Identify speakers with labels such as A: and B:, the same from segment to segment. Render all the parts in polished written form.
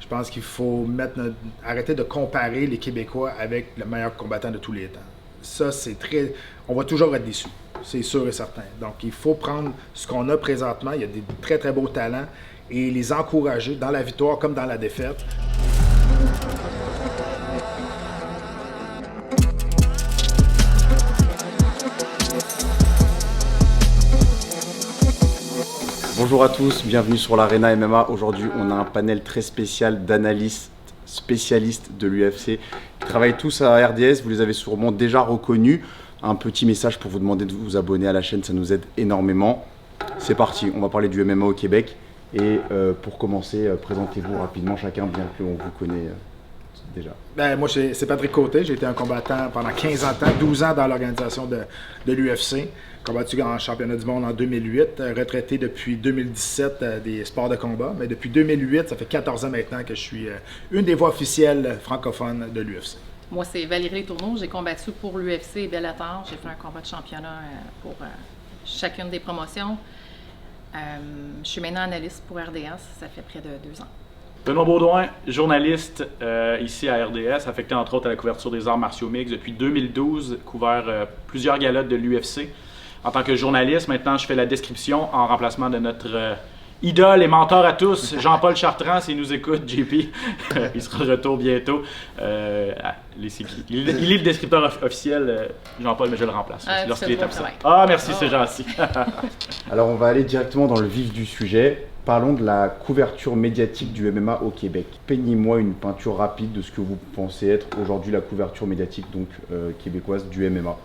A: Je pense qu'il faut arrêter de comparer les Québécois avec le meilleur combattant de tous les temps. Ça, c'est très... On va toujours être déçus, c'est sûr et certain. Donc, il faut prendre ce qu'on a présentement. Il y a des très, très beaux talents et les encourager dans la victoire comme dans la défaite.
B: Bonjour à tous, bienvenue sur l'Arena MMA. Aujourd'hui, on a un panel très spécial d'analystes spécialistes de l'UFC qui travaillent tous à RDS. Vous les avez sûrement déjà reconnus. Un petit message pour vous demander de vous abonner à la chaîne, ça nous aide énormément. C'est parti, on va parler du MMA au Québec. Et pour commencer, présentez-vous rapidement chacun, bien qu'on vous connaît déjà.
A: Moi, c'est Patrick Côté. J'ai été un combattant pendant 15 ans, 12 ans dans l'organisation de l'UFC. Combattu en championnat du monde en 2008, retraité depuis 2017 des sports de combat. Mais depuis 2008, ça fait 14 ans maintenant que je suis une des voix officielles francophones de l'UFC.
C: Moi, c'est Valérie Letourneau. J'ai combattu pour l'UFC et Bellator. J'ai fait un combat de championnat pour chacune des promotions. Je suis maintenant analyste pour RDS. Ça fait près de 2 ans.
D: Benoît Baudouin, journaliste ici à RDS, affecté entre autres à la couverture des arts martiaux mixtes depuis 2012, couvert plusieurs galas de l'UFC. En tant que journaliste, maintenant je fais la description en remplacement de notre idole et mentor à tous, Jean-Paul Chartrand, s'il nous écoute, JP, il sera de retour bientôt. Il est le descripteur officiel, Jean-Paul, mais je le remplace lorsqu'il est absent. Ah, merci, c'est gentil.
B: Alors on va aller directement dans le vif du sujet. Parlons de la couverture médiatique du MMA au Québec. Peignez-moi une peinture rapide de ce que vous pensez être aujourd'hui la couverture médiatique donc, québécoise du MMA.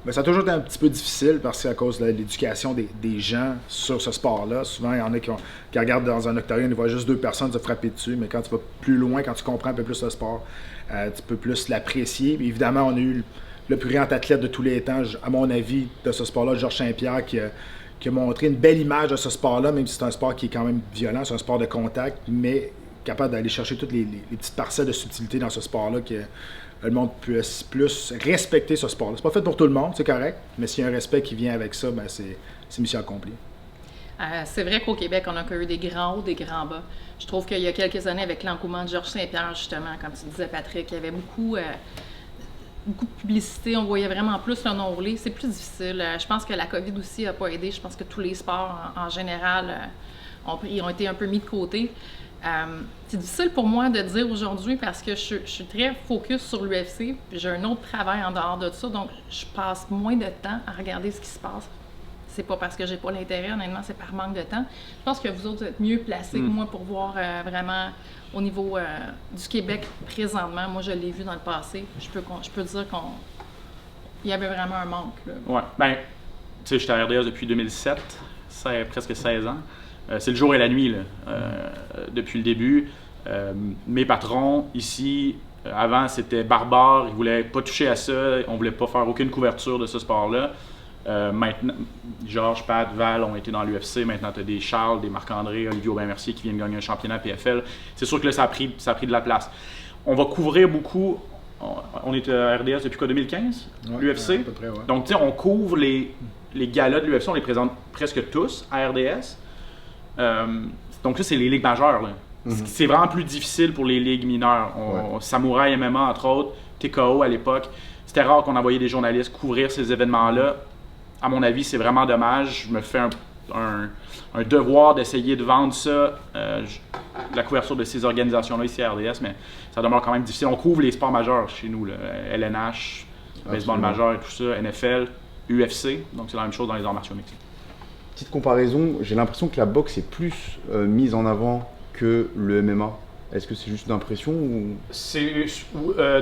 A: Mais ça a toujours été un petit peu difficile parce qu'à cause de l'éducation des gens sur ce sport-là, souvent il y en a qui regardent dans un octogone, ils voient juste 2 personnes se frapper dessus, mais quand tu vas plus loin, quand tu comprends un peu plus le sport, tu peux plus l'apprécier. Évidemment, on a eu le plus grand athlète de tous les temps, à mon avis, de ce sport-là, Georges Saint-Pierre, qui a montré une belle image de ce sport-là, même si c'est un sport qui est quand même violent, c'est un sport de contact, mais capable d'aller chercher toutes les petites parcelles de subtilité dans ce sport-là, que le monde puisse plus respecter ce sport-là. C'est pas fait pour tout le monde, c'est correct, mais s'il y a un respect qui vient avec ça, ben c'est mission accomplie.
C: C'est vrai qu'au Québec, on a eu des grands hauts, des grands bas. Je trouve qu'il y a quelques années, avec l'engouement de Georges Saint-Pierre, justement, comme tu disais, Patrick, il y avait beaucoup de publicité, on voyait vraiment plus le nom roulé. C'est plus difficile. Je pense que la COVID aussi n'a pas aidé. Je pense que tous les sports, en général, ont été un peu mis de côté. C'est difficile pour moi de dire aujourd'hui parce que je suis très focus sur l'UFC, puis j'ai un autre travail en dehors de ça, donc je passe moins de temps à regarder ce qui se passe. C'est pas parce que j'ai pas l'intérêt, honnêtement, c'est par manque de temps. Je pense que vous autres êtes mieux placés que moi pour voir vraiment au niveau du Québec présentement. Moi, je l'ai vu dans le passé. Je peux dire qu'il y avait vraiment un manque. Là.
D: Ouais, ben, tu sais, j'étais à RDS depuis 2007, presque 16 ans. C'est le jour et la nuit, là, depuis le début. Mes patrons, ici, avant, c'était barbare. Ils ne voulaient pas toucher à ça. On ne voulait pas faire aucune couverture de ce sport-là. Maintenant, Georges, Pat, Val ont été dans l'UFC. Maintenant, tu as des Charles, des Marc-André, Olivier Aubin-Mercier qui viennent gagner un championnat PFL. C'est sûr que là, ça a pris de la place. On va couvrir beaucoup. On est à RDS depuis quoi, 2015? Ouais, l'UFC? À peu près, ouais. Donc, tu sais, on couvre les galas de l'UFC. On les présente presque tous à RDS. Donc là, c'est les ligues majeures. Là. C'est vraiment plus difficile pour les ligues mineures. Samouraï MMA, entre autres, TKO à l'époque. C'était rare qu'on envoyait des journalistes couvrir ces événements-là. À mon avis, c'est vraiment dommage. Je me fais un devoir d'essayer de vendre ça, la couverture de ces organisations-là ici à RDS, mais ça demeure quand même difficile. On couvre les sports majeurs chez nous, là. LNH, baseball majeur et tout ça, NFL, UFC. Donc c'est la même chose dans les arts martiaux mixtes.
B: Petite comparaison, j'ai l'impression que la boxe est plus mise en avant que le MMA. Est-ce que c'est juste une impression ou...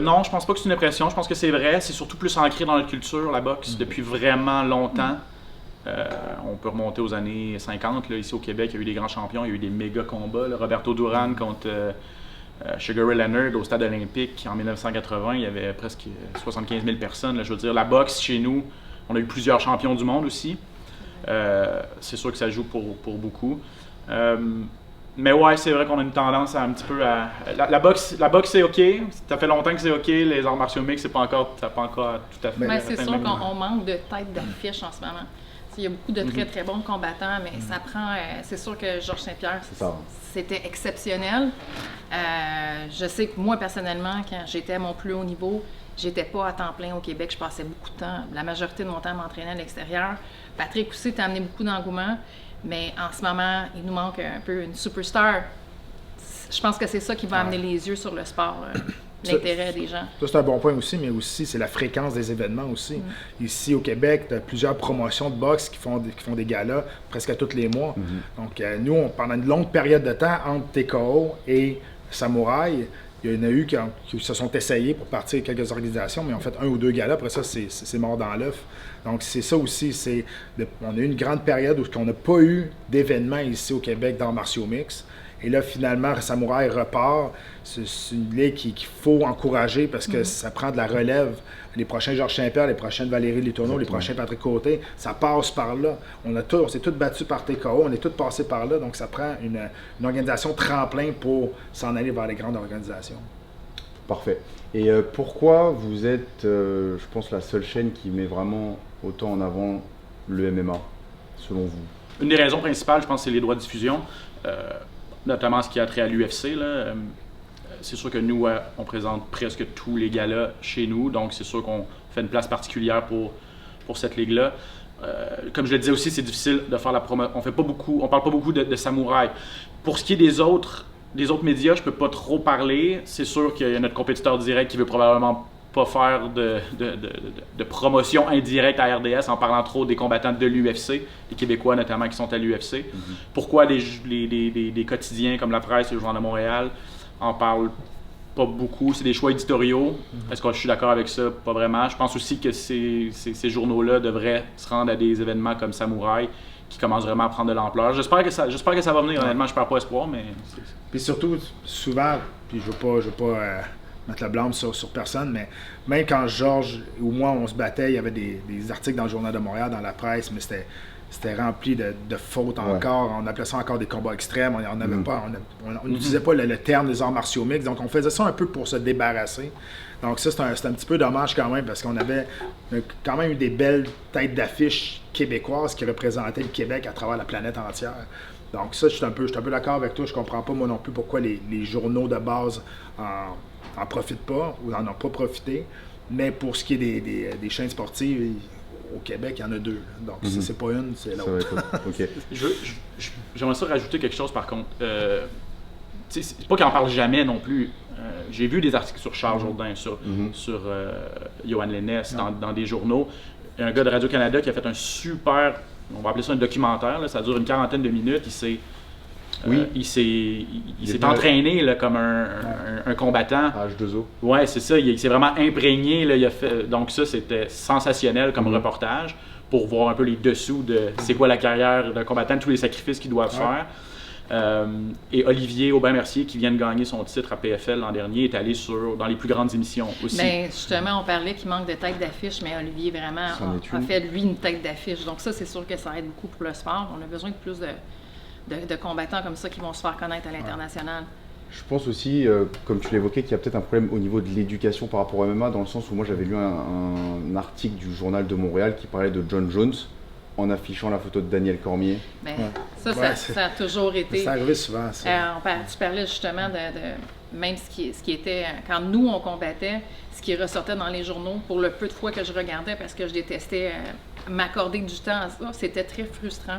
D: Non, je pense pas que c'est une impression. Je pense que c'est vrai. C'est surtout plus ancré dans notre culture, la boxe, depuis vraiment longtemps. On peut remonter aux années 50. Là, ici au Québec, il y a eu des grands champions, il y a eu des méga combats. Là. Roberto Duran contre Sugar Ray Leonard au stade olympique en 1980. Il y avait presque 75 000 personnes. Là. Je veux dire, la boxe chez nous, on a eu plusieurs champions du monde aussi. C'est sûr que ça joue pour beaucoup. Mais ouais, c'est vrai qu'on a une tendance à un petit peu à... La boxe c'est OK. Ça fait longtemps que c'est OK. Les arts martiaux mixtes, ça n'a pas encore tout à fait...
C: Mais c'est sûr qu'on manque de tête d'affiche en ce moment. Il y a beaucoup de très, très bons combattants, mais ça prend... c'est sûr que Georges Saint-Pierre, c'était exceptionnel. Je sais que moi, personnellement, quand j'étais à mon plus haut niveau, j'étais pas à temps plein au Québec. Je passais beaucoup de temps, la majorité de mon temps à m'entraîner à l'extérieur. Patrick aussi t'a amené beaucoup d'engouement, mais en ce moment, il nous manque un peu une superstar. Je pense que c'est ça qui va amener les yeux sur le sport, l'intérêt des gens. Ça,
A: c'est un bon point aussi, mais aussi, c'est la fréquence des événements aussi. Ici, au Québec, tu as plusieurs promotions de boxe qui font des galas presque à tous les mois. Donc, nous, pendant une longue période de temps, entre TKO et Samouraï, il y en a eu qui se sont essayés pour partir de quelques organisations, mais ont fait 1 ou 2 galas. Après ça, c'est mort dans l'œuf. Donc, c'est ça aussi. On a eu une grande période où on n'a pas eu d'événements ici au Québec dans martiaux mix. Et là, finalement, Samouraï repart. C'est une ligue qu'il faut encourager parce que ça prend de la relève. Les prochains Georges Saint-Pierre, les prochaines Valérie Letourneau, les prochains Patrick Côté, ça passe par là. On s'est tous battus par TKO, on est tous passés par là. Donc, ça prend une organisation tremplin pour s'en aller vers les grandes organisations.
B: Parfait. Et pourquoi vous êtes, je pense, la seule chaîne qui met vraiment autant en avant le MMA, selon vous?
D: Une des raisons principales, je pense, c'est les droits de diffusion. Notamment ce qui a trait à l'UFC. C'est sûr que nous, on présente presque tous les galas chez nous, donc c'est sûr qu'on fait une place particulière pour cette ligue-là. Comme je le disais aussi, c'est difficile de faire la promo. On parle pas beaucoup de samouraï. Pour ce qui est des autres médias, je peux pas trop parler. C'est sûr qu'il y a notre compétiteur direct qui veut probablement pas faire de promotion indirecte à RDS en parlant trop des combattants de l'UFC, les Québécois notamment qui sont à l'UFC. Pourquoi des quotidiens comme La Presse et le Journal de Montréal en parlent pas beaucoup? C'est des choix éditoriaux. Est-ce que je suis d'accord avec ça? Pas vraiment. Je pense aussi que ces journaux-là devraient se rendre à des événements comme Samouraï qui commencent vraiment à prendre de l'ampleur. J'espère que ça va venir. Honnêtement, je perds pas espoir, mais...
A: Puis surtout, souvent, puis je veux pas mettre le blâme sur personne, mais même quand Georges ou moi, on se battait, il y avait des articles dans le Journal de Montréal, dans la presse, mais c'était rempli de fautes encore. On appelait ça encore des combats extrêmes. On n'utilisait pas le terme des arts martiaux mixtes. Donc, on faisait ça un peu pour se débarrasser. Donc, ça, c'est un petit peu dommage quand même, parce qu'on avait quand même eu des belles têtes d'affiche québécoises qui représentaient le Québec à travers la planète entière. Donc, ça, je suis un peu d'accord avec toi. Je comprends pas, moi non plus, pourquoi les journaux de base en profitent pas ou n'en ont pas profité. Mais pour ce qui est des chaînes sportives, au Québec, il y en a 2. Donc, si c'est pas une, c'est l'autre.
B: Okay.
D: J'aimerais ça rajouter quelque chose, par contre. C'est pas qu'il en parle jamais non plus. J'ai vu des articles sur Charles Jourdain, sur Yoann Lennes, dans des journaux. Il y a un gars de Radio-Canada qui a fait un super, on va appeler ça un documentaire, là, ça dure une 40aine de minutes. Il s'est entraîné là, comme un combattant.
B: H2O.
D: Ouais, c'est ça. Il s'est vraiment imprégné. Là, donc ça, c'était sensationnel comme reportage pour voir un peu les dessous de c'est quoi la carrière d'un combattant, tous les sacrifices qu'ils doivent faire. Et Olivier Aubin-Mercier, qui vient de gagner son titre à PFL l'an dernier, est allé dans les plus grandes émissions aussi.
C: Bien, justement, on parlait qu'il manque de tête d'affiche, mais Olivier vraiment a fait, lui, une tête d'affiche. Donc ça, c'est sûr que ça aide beaucoup pour le sport. On a besoin de plus de combattants comme ça qui vont se faire connaître à l'international.
B: Je pense aussi, comme tu l'évoquais, qu'il y a peut-être un problème au niveau de l'éducation par rapport au MMA, dans le sens où moi j'avais lu un article du Journal de Montréal qui parlait de John Jones en affichant la photo de Daniel Cormier.
C: Bien, ça a toujours été...
A: Ça arrive souvent, ça.
C: Tu parlais justement de même ce qui était... Quand nous, on combattait, ce qui ressortait dans les journaux, pour le peu de fois que je regardais, parce que je détestais m'accorder du temps à ça, c'était très frustrant.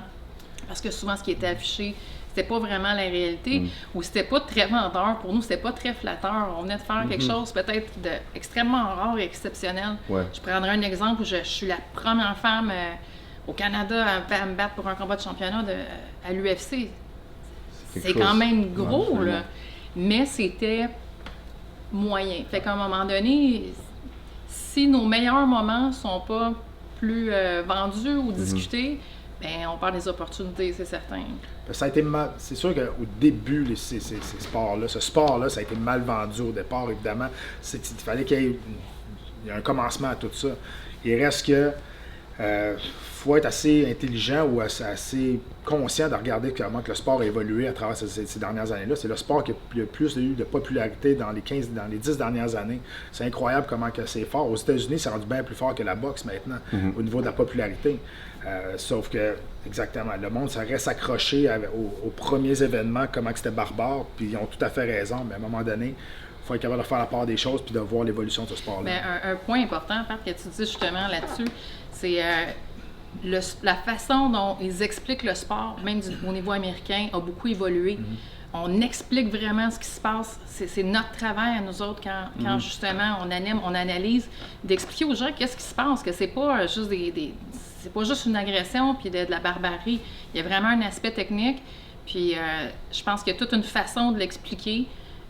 C: Parce que souvent, ce qui était affiché, c'était pas vraiment la réalité, ou c'était pas très vendeur. Pour nous, c'était pas très flatteur. On venait de faire quelque chose peut-être d'extrêmement rare et exceptionnel.
B: Ouais.
C: Je prendrai un exemple où je suis la première femme au Canada à me battre pour un combat de championnat à l'UFC. C'est quand même gros, là. Mais c'était moyen. Fait qu'à un moment donné, si nos meilleurs moments sont pas plus vendus ou discutés, ben, on perd des opportunités, c'est certain.
A: Ça a été c'est sûr qu'au début, ces sports-là, ce sport-là, ça a été mal vendu au départ, évidemment. Il fallait qu'il y ait un commencement à tout ça. Il reste que faut être assez intelligent ou assez conscient de regarder clairement que le sport a évolué à travers ces dernières années-là. C'est le sport qui a le plus eu de popularité dans les 10 dernières années. C'est incroyable comment que c'est fort. Aux États-Unis, c'est rendu bien plus fort que la boxe maintenant, au niveau de la popularité. Sauf que, exactement, le monde, ça reste accroché aux premiers événements, comment que c'était barbare, puis ils ont tout à fait raison, mais à un moment donné, il faut être capable de faire la part des choses puis de voir l'évolution de ce sport-là.
C: Bien, un point important, Pat, que tu dis justement là-dessus, c'est la façon dont ils expliquent le sport, même au niveau américain, a beaucoup évolué. On explique vraiment ce qui se passe. C'est notre travail à nous autres quand justement on anime, on analyse, d'expliquer aux gens qu'est-ce qui se passe, que c'est pas juste c'est pas juste une agression puis de la barbarie. Il y a vraiment un aspect technique. Puis je pense qu'il y a toute une façon de l'expliquer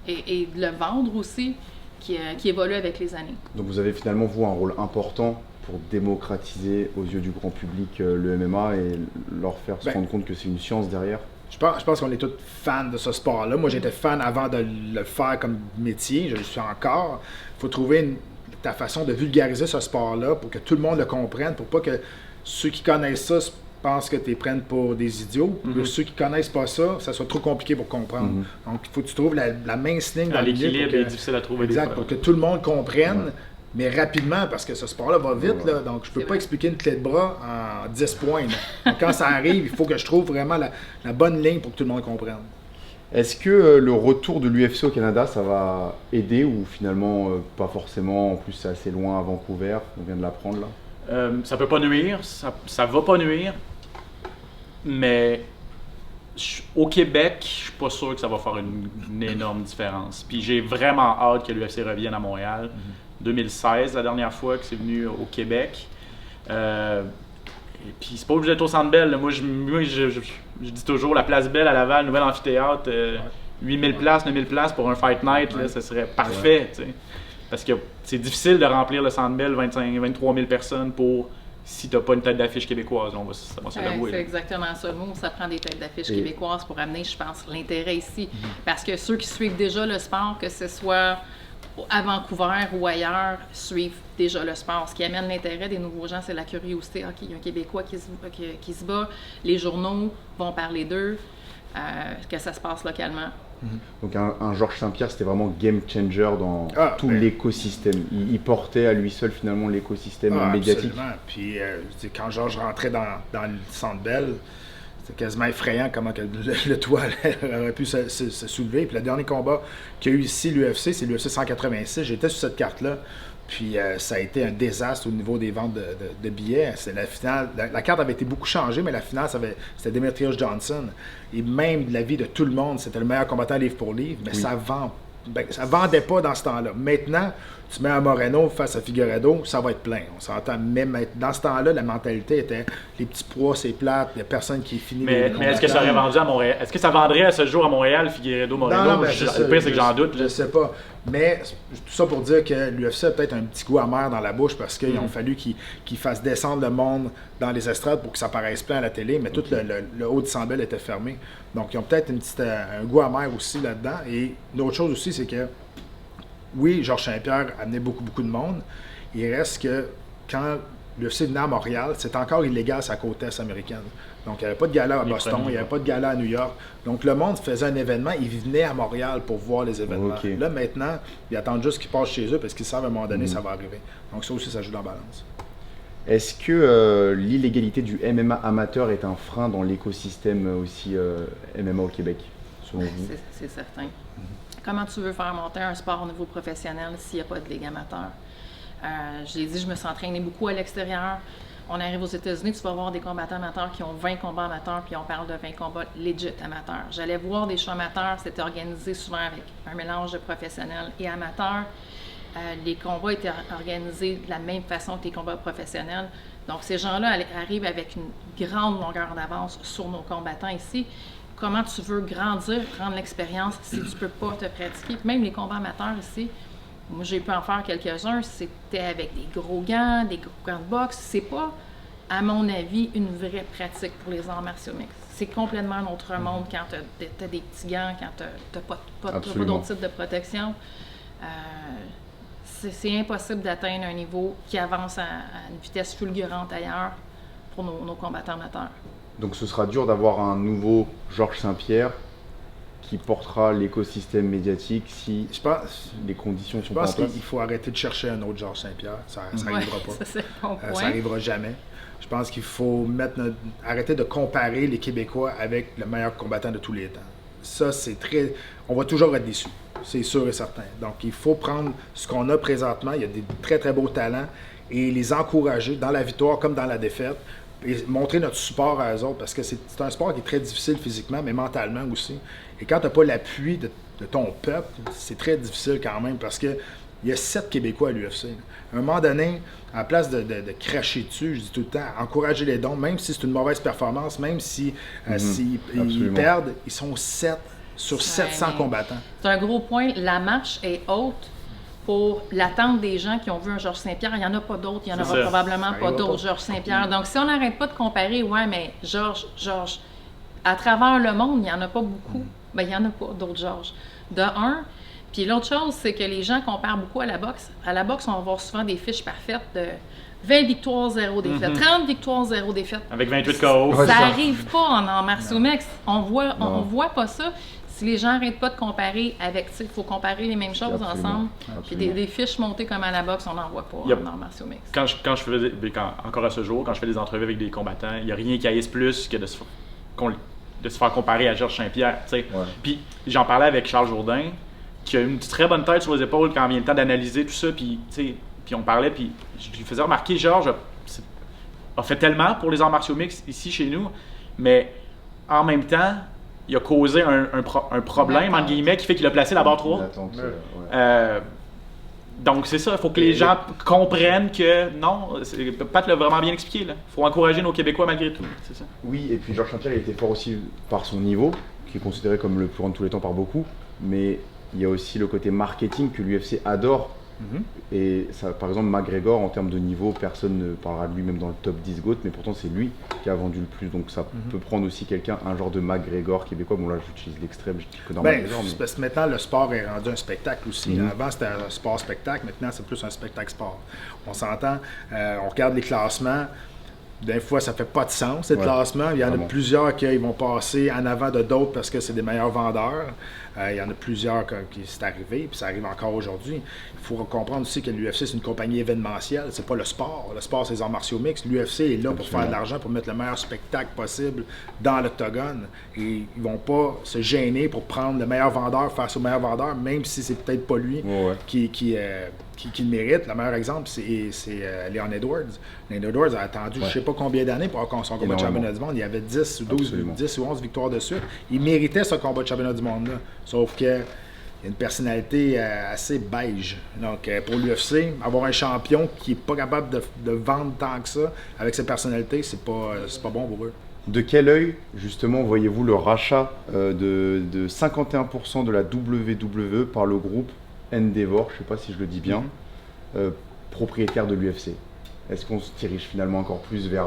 C: et de le vendre aussi qui évolue avec les années. Donc
B: vous avez finalement, vous, un rôle important pour démocratiser aux yeux du grand public le MMA et leur faire se rendre compte que c'est une science derrière?
A: Je pense qu'on est tous fans de ce sport-là. Moi, j'étais fan avant de le faire comme métier. Je le suis encore. Il faut trouver ta façon de vulgariser ce sport-là pour que tout le monde le comprenne, pour pas que ceux qui connaissent ça pensent que tu les prennes pour des idiots. Ceux qui connaissent pas ça, ça soit trop compliqué pour comprendre. Donc, il faut que tu trouves la mince ligne dans
D: l'équilibre est difficile à trouver.
A: Exact, pour que tout le monde comprenne. Mais rapidement, parce que ce sport-là va vite, là, donc je peux pas expliquer une clé de bras en 10 points. Donc, quand ça arrive, il faut que je trouve vraiment la bonne ligne pour que tout le monde comprenne.
B: Est-ce que le retour de l'UFC au Canada, ça va aider ou finalement pas forcément? En plus, c'est assez loin à Vancouver, on vient de l'apprendre là.
D: Ça peut pas nuire, ça va pas nuire, mais au Québec, je suis pas sûr que ça va faire une énorme différence. Puis j'ai vraiment hâte que l'UFC revienne à Montréal. 2016, la dernière fois que c'est venu au Québec. Et puis c'est pas obligé d'être au Centre Bell. Moi, je dis toujours la Place Bell à Laval, nouvel amphithéâtre, 8000 places, 9000 places pour un Fight Night, là, ça serait parfait. T'sais. Parce que c'est difficile de remplir le Centre Bell, 23 000 personnes si tu n'as pas une tête d'affiche québécoise. On va se l'avouer.
C: C'est exactement ça. Nous, ça prend des têtes d'affiche québécoises pour amener, je pense, l'intérêt ici. Parce que ceux qui suivent déjà le sport, que ce soit à Vancouver ou ailleurs, suivent déjà le sport. Ce qui amène l'intérêt des nouveaux gens, c'est la curiosité. OK, il y a un Québécois qui se bat, les journaux vont parler d'eux, que ça se passe localement.
B: Donc un Georges Saint-Pierre, c'était vraiment game changer dans tout l'écosystème. Il portait à lui seul finalement l'écosystème médiatique.
A: Absolument. Puis quand Georges rentrait dans le Centre Bell, c'était quasiment effrayant comment que le toit aurait pu se soulever. Puis le dernier combat qu'il y a eu ici, l'UFC, c'est l'UFC 186. J'étais sur cette carte-là. Puis ça a été un désastre au niveau des ventes de billets. C'est la finale. La carte avait été beaucoup changée, mais la finale, c'était Demetrius Johnson. Et même de l'avis de tout le monde, c'était le meilleur combattant livre pour livre. Mais ça vendait pas dans ce temps-là. Maintenant, tu mets un Moreno face à Figueiredo, ça va être plein. On s'entend. Même dans ce temps-là, la mentalité était les petits poids, c'est plate, il n'y a personne qui est fini.
D: Mais est-ce que ça aurait vendu à Montréal? Est-ce que ça vendrait à ce jour à Montréal, Figueiredo, Moreno?
A: Non,
D: le pire, c'est que j'en doute.
A: Je sais pas. Mais tout ça pour dire que l'UFC a peut-être un petit goût amer dans la bouche parce qu'il ont fallu qu'ils fassent descendre le monde dans les estrades pour que ça paraisse plein à la télé, mais tout le haut de 100 000 était fermé. Donc, ils ont peut-être un goût amer aussi là-dedans. Et une autre chose aussi, c'est que oui, Georges Saint-Pierre amenait beaucoup de monde. Il reste que quand l'UFC venait à Montréal, c'était encore illégal sur la côte est américaine. Donc, il n'y avait pas de gala à Boston, il n'y avait pas de gala à New York. Donc, le monde faisait un événement, ils venaient à Montréal pour voir les événements. Là, maintenant, ils attendent juste qu'ils passent chez eux parce qu'ils savent à un moment donné, ça va arriver. Donc, ça aussi, ça joue dans la balance.
B: Est-ce que l'illégalité du MMA amateur est un frein dans l'écosystème aussi MMA au Québec, selon vous?
C: C'est certain. Comment tu veux faire monter un sport au niveau professionnel s'il n'y a pas de ligue amateur? Je l'ai dit, je me suis entraînée beaucoup à l'extérieur. On arrive aux États-Unis, tu vas voir des combattants amateurs qui ont 20 combats amateurs, puis on parle de 20 combats legit amateurs. J'allais voir des shows amateurs, c'était organisé souvent avec un mélange de professionnels et amateurs. Les combats étaient organisés de la même façon que les combats professionnels. Donc, ces gens-là arrivent avec une grande longueur d'avance sur nos combattants ici. Comment tu veux grandir, prendre l'expérience si tu ne peux pas te pratiquer. Puis même les combats amateurs ici, moi j'ai pu en faire quelques-uns, c'était avec des gros gants, des gros gants de boxe. C'est pas, à mon avis, une vraie pratique pour les arts martiaux mixtes. C'est complètement un autre monde quand tu as des petits gants, quand tu n'as pas d'autres types de protection. C'est impossible d'atteindre un niveau qui avance à une vitesse fulgurante ailleurs pour nos combattants amateurs.
B: Donc ce sera dur d'avoir un nouveau Georges Saint-Pierre qui portera l'écosystème médiatique si les conditions sont pas en place.
A: Je pense qu'il faut arrêter de chercher un autre Georges Saint-Pierre. Ça n'arrivera pas.
C: Ça, c'est le bon point.
A: Ça n'arrivera jamais. Je pense qu'il faut arrêter de comparer les Québécois avec le meilleur combattant de tous les temps. Ça, c'est très... On va toujours être déçus. C'est sûr et certain. Donc, il faut prendre ce qu'on a présentement. Il y a des très, très beaux talents et les encourager dans la victoire comme dans la défaite et montrer notre support à eux autres parce que c'est un sport qui est très difficile physiquement, mais mentalement aussi. Et quand tu n'as pas l'appui de ton peuple, c'est très difficile quand même parce que il y a 7 Québécois à l'UFC. À un moment donné, à la place de cracher dessus, je dis tout le temps, encourager les dons, même si c'est une mauvaise performance, même si ils perdent, ils sont 7 sur 700 combattants.
C: C'est un gros point. La marche est haute pour l'attente des gens qui ont vu un Georges Saint-Pierre. Il n'y en a pas d'autres. Il n'y en aura probablement pas d'autres Georges Saint-Pierre. Donc, si on n'arrête pas de comparer, ouais, mais Georges, à travers le monde, il n'y en a pas beaucoup. Ben, il n'y en a pas d'autres Georges. De un. Puis l'autre chose, c'est que les gens comparent beaucoup à la boxe. À la boxe, on va voir souvent des fiches parfaites de 20 victoires, 0 défaites, 30 victoires, 0 défaites.
D: Avec 28 KO.
C: Ça n'arrive pas en arts martiaux mixtes. On voit pas ça. Si les gens n'arrêtent pas de comparer avec, il faut comparer les mêmes choses ensemble. Puis des fiches montées comme à la boxe, on n'en voit pas en arts martiaux mixtes.
D: Encore à ce jour, quand je fais des entrevues avec des combattants, il n'y a rien qui haïsse plus que de se faire comparer à Georges Saint-Pierre. Puis j'en parlais avec Charles Jourdain, qui a une très bonne tête sur les épaules quand vient le temps d'analyser tout ça. Puis on parlait, puis je lui faisais remarquer, Georges a fait tellement pour les arts martiaux mixtes ici chez nous, mais en même temps, il a causé un problème, entre guillemets, qui fait qu'il a placé la barre trop haute. Donc c'est ça, il faut que les gens comprennent que non, Pat l'a vraiment bien expliqué. Il faut encourager nos Québécois malgré tout. C'est ça.
B: Oui, et puis Georges Saint-Pierre il était fort aussi par son niveau, qui est considéré comme le plus grand de tous les temps par beaucoup, mais il y a aussi le côté marketing que l'UFC adore. Et ça, par exemple, McGregor, en termes de niveau, personne ne parlera de lui même dans le top 10 GOAT, mais pourtant c'est lui qui a vendu le plus. Donc ça peut prendre aussi un genre de McGregor québécois. Bon là j'utilise l'extrême, je dis que dans McGregor.
A: Parce que maintenant le sport est rendu un spectacle aussi. Avant c'était un sport-spectacle, maintenant c'est plus un spectacle-sport. On s'entend, on regarde les classements. Des fois, ça fait pas de sens, ces classements. Il y en a plusieurs qui vont passer en avant de d'autres parce que c'est des meilleurs vendeurs. Il y en a plusieurs qui c'est arrivé, puis ça arrive encore aujourd'hui. Il faut comprendre aussi que l'UFC, c'est une compagnie événementielle, c'est pas le sport. Le sport, c'est les arts martiaux mixtes. L'UFC est là pour faire de l'argent, pour mettre le meilleur spectacle possible dans l'octogone. Et ils vont pas se gêner pour prendre le meilleur vendeur face au meilleur vendeur, même si c'est peut-être pas lui qui le mérite. Le meilleur exemple, c'est Leon Edwards. Leon Edwards a attendu je sais pas combien d'années pour avoir son combat de championnat du monde. Il y avait 10 ou 11 victoires de suite. Il méritait ce combat de championnat du monde-là. Sauf que il y a une personnalité assez beige. Donc, pour l'UFC, avoir un champion qui n'est pas capable de vendre tant que ça avec cette personnalité, c'est pas bon pour eux.
B: De quel œil, justement, voyez-vous le rachat de 51% de la WWE par le groupe Endeavor, je ne sais pas si je le dis bien, propriétaire de l'UFC? Est-ce qu'on se dirige finalement encore plus vers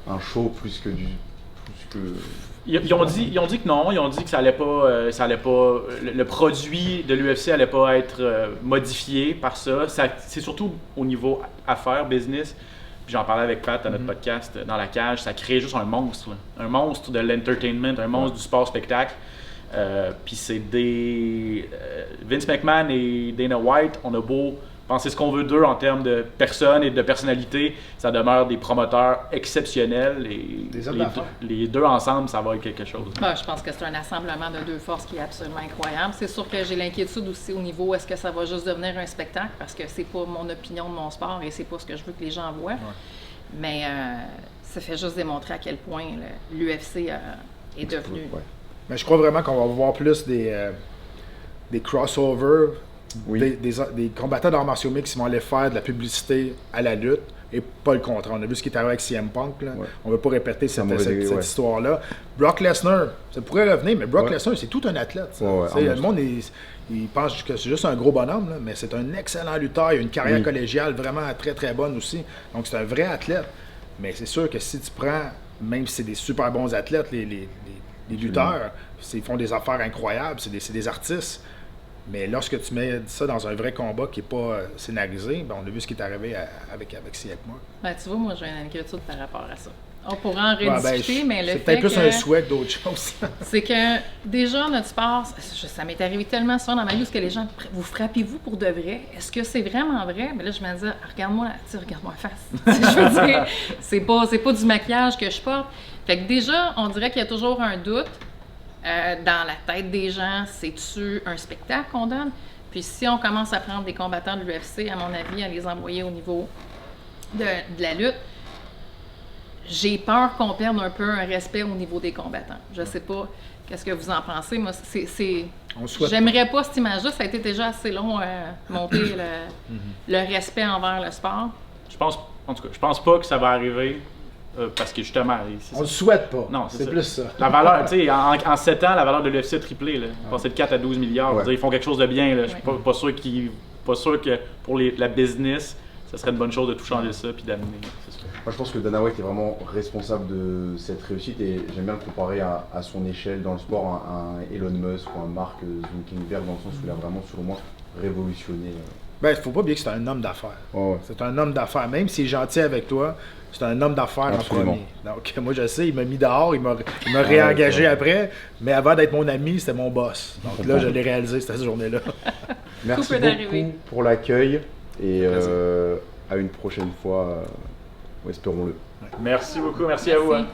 B: un show plus que du...
D: Ils ont dit que non, ils ont dit que ça allait pas, le produit de l'UFC allait pas être modifié par ça. C'est surtout au niveau affaires, business. Puis j'en parlais avec Pat à notre podcast dans la cage, ça crée juste un monstre de l'entertainment, un monstre du sport spectacle. Puis c'est des Vince McMahon et Dana White, on a beau penser ce qu'on veut d'eux en termes de personnes et de personnalité, ça demeure des promoteurs exceptionnels et les deux ensemble, ça va être quelque chose.
C: Je pense que c'est un assemblement de deux forces qui est absolument incroyable. C'est sûr que j'ai l'inquiétude aussi au niveau est-ce que ça va juste devenir un spectacle parce que c'est pas mon opinion de mon sport et c'est pas ce que je veux que les gens voient. Mais ça fait juste démontrer à quel point l'UFC est devenu...
A: Mais je crois vraiment qu'on va voir plus des crossovers, des combattants d'arts martiaux mixtes qui vont aller faire de la publicité à la lutte et pas le contraire. On a vu ce qui est arrivé avec CM Punk. Là. On ne veut pas répéter cette histoire-là. Brock Lesnar, ça pourrait revenir, mais Brock Lesnar, c'est tout un athlète. Le monde, il pense que c'est juste un gros bonhomme, là, mais c'est un excellent lutteur. Il a une carrière collégiale vraiment très, très bonne aussi. Donc, c'est un vrai athlète. Mais c'est sûr que si tu prends, même si c'est des super bons athlètes, les lutteurs, ils font des affaires incroyables, c'est des artistes. Mais lorsque tu mets ça dans un vrai combat qui n'est pas scénarisé, on a vu ce qui est arrivé avec CM Punk.
C: Tu vois, moi j'ai une inquiétude par rapport à ça. On pourra en rediscuter, mais le
A: c'est
C: fait
A: peut-être plus
C: que...
A: un souhait que d'autres choses.
C: C'est que déjà, notre sport, ça m'est arrivé tellement souvent dans ma vie, où que les gens, vous frappez-vous pour de vrai? Est-ce que c'est vraiment vrai? Mais là, je me disais, regarde-moi la face. Je veux dire, c'est pas du maquillage que je porte. Fait que déjà, on dirait qu'il y a toujours un doute dans la tête des gens. C'est-tu un spectacle qu'on donne? Puis si on commence à prendre des combattants de l'UFC, à mon avis, à les envoyer au niveau de la lutte, j'ai peur qu'on perde un peu un respect au niveau des combattants. Je sais pas qu'est-ce que vous en pensez. Moi, j'aimerais pas cette image-là. Ça a été déjà assez long monter le respect envers le sport.
D: En tout cas, je pense pas que ça va arriver. Parce que justement,
A: on le souhaite pas.
D: Non,
A: c'est plus ça.
D: La valeur, tu sais, en 7 ans, la valeur de l'UFC a triplé. Là. Passer de 4 à 12 milliards. Dire, ils font quelque chose de bien. Là. Je suis pas sûr que pour la business, ça serait une bonne chose de tout changer ça puis d'amener.
B: Moi, je pense que Dana White est vraiment responsable de cette réussite et j'aime bien le comparer à son échelle dans le sport, un Elon Musk ou un Mark Zuckerberg, dans le sens où il a vraiment, selon moi, révolutionné.
A: Ben, faut pas oublier que c'est un homme d'affaires.
B: Ouais.
A: C'est un homme d'affaires. Même s'il est gentil avec toi, c'est un homme d'affaires en premier. Donc, moi, je sais, il m'a mis dehors, il m'a réengagé après, mais avant d'être mon ami, c'était mon boss. Donc là, je l'ai réalisé cette journée-là.
B: Merci beaucoup pour l'accueil et à une prochaine fois, espérons-le.
D: Merci beaucoup, merci à vous. Hein.